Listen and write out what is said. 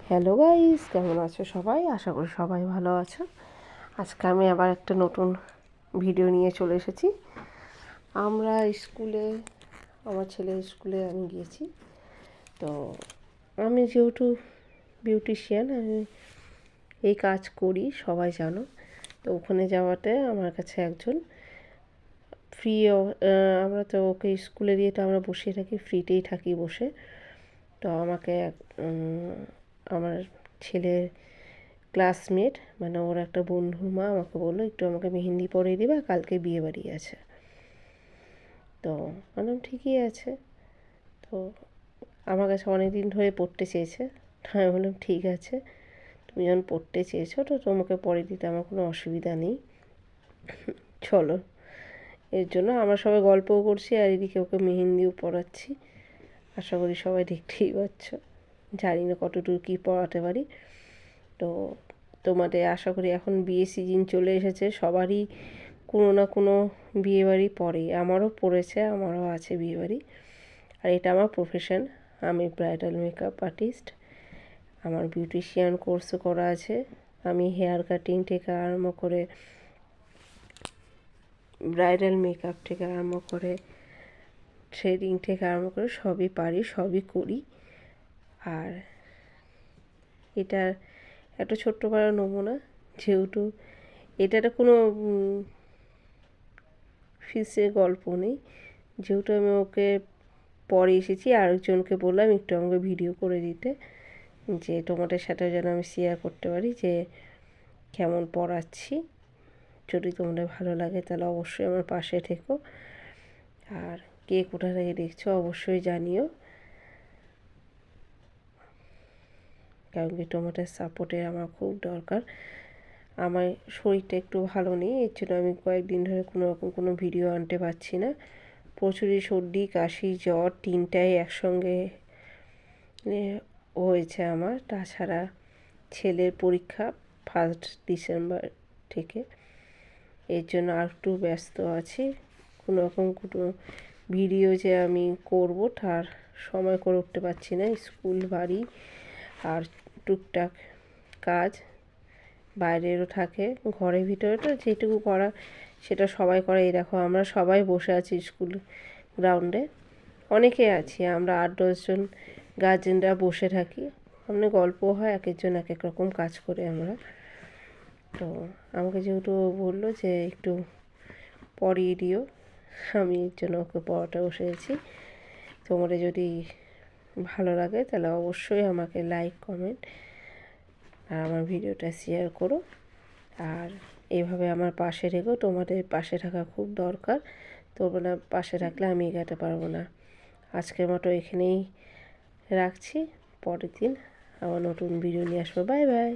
Hello guys, কেমন আছো সবাই? আশা করি সবাই ভালো আছো। আজকে আমি আবার একটা নতুন ভিডিও নিয়ে চলে এসেছি। আমরা স্কুলে, আমার ছেলের স্কুলে আমি গিয়েছি। তো আমি যেহেতু বিউটিশিয়ান, আমি এই কাজ করি, সবাই জানো। তো ওখানে যাওয়াতে আমার কাছে একজন ফ্রি, আমরা তো ওকে স্কুলে দিয়ে তো আমরা বসিয়ে থাকি, ফ্রিতেই থাকি বসে। তো আমাকে আমার ছেলের ক্লাসমেট, মানে ওর একটা বন্ধুর মা আমাকে বললো একটু আমাকে মেহেন্দি পরিয়ে দিবা, কালকে বিয়ে বাড়ি আছে। তো বললাম ঠিকই আছে। তো আমার কাছে অনেক দিন ধরে পড়তে চেয়েছে। আমি বললাম ঠিক আছে, তুমি যখন পড়তে চেয়েছো তো তোমাকে পরিয়ে দিতে আমার কোনো অসুবিধা নেই, চলো। এর জন্য আমরা সবাই গল্পও করছি আর এদিকে ওকে মেহেন্দিও পরাচ্ছি। আশা করি সবাই দেখতেই পাচ্ছ, জানি না কতটুকু কী পড়াতে পারি। তো তোমাদের আশা করি এখন বিয়ে সিজন চলে এসেছে, সবারই কোনো না কোনো বিয়েবাড়ি পড়ে, আমারও পড়েছে, আমারও আছে বিয়েবাড়ি। আর এটা আমার প্রফেশন, আমি ব্রাইডাল মেকআপ আর্টিস্ট। আমার বিউটিশিয়ান কোর্সও করা আছে। আমি হেয়ার কাটিং থেকে আরম্ভ করে, ব্রাইডাল মেকআপ থেকে আরম্ভ করে, থ্রেডিং থেকে আরম্ভ করে সবই পারি, সবই করি। আর এটা একটা ছোট্ট পাড়া নমুনা, যেহেতু এটা কোনো ফিসের গল্প নেই, যেহেতু আমি ওকে পরে এসেছি, আরেকজনকে বললাম একটু আমাকে ভিডিও করে দিতে, যে তোমাদের সাথে যেন আমি শেয়ার করতে পারি যে কেমন পড়াচ্ছি। যদি তোমাদের ভালো লাগে তাহলে অবশ্যই আমার পাশে থেকো, আর কে কোথা থেকে দেখছো অবশ্যই জানিও, কারণ কি তোমাদের সাপোর্টের আমার খুব দরকার। আমার শরীরটা একটু ভালো নেই, এর জন্য আমি কয়েকদিন ধরে কোনো ভিডিও আনতে পারছি না। প্রচুরই সর্দি, কাশি, জ্বর তিনটাই একসঙ্গে হয়েছে আমার। তাছাড়া ছেলের পরীক্ষা 1 ডিসেম্বর থেকে, এর জন্য আর একটু ব্যস্ত আছি। কোনো ভিডিও যে আমি করব তার সময় করে উঠতে পারছি না, স্কুল, বাড়ি আর টুকটাক কাজ বাইরেরও থাকে, ঘরের ভিতরে তো যেটুকু করা সেটা সবাই করে। এই দেখো আমরা সবাই বসে আছি স্কুল গ্রাউন্ডে, অনেকে আছি, আমরা 8-10 জন গার্জেনরা বসে থাকি, সামনে গল্প হয়, এক একজন এক এক রকম কাজ করে আমরা। তো আমাকে যেহেতু বললো যে একটু পড়িয়ে দিও, আমি এর জন্য ওকে পড়াতে বসে গেছি। তোমাদের যদি ভালো লাগে তাহলে অবশ্যই আমাকে লাইক, কমেন্ট আর আমার ভিডিওটা শেয়ার করো। আর এইভাবে আমার পাশে থেকো, তোমাদের পাশে থাকা খুব দরকার। তোমরা পাশে থাকলে আমি এগোতে পারবো না। আজকের মতো এখানেই রাখছি, পরের দিন আবার নতুন ভিডিও নিয়ে আসবো। Bye bye.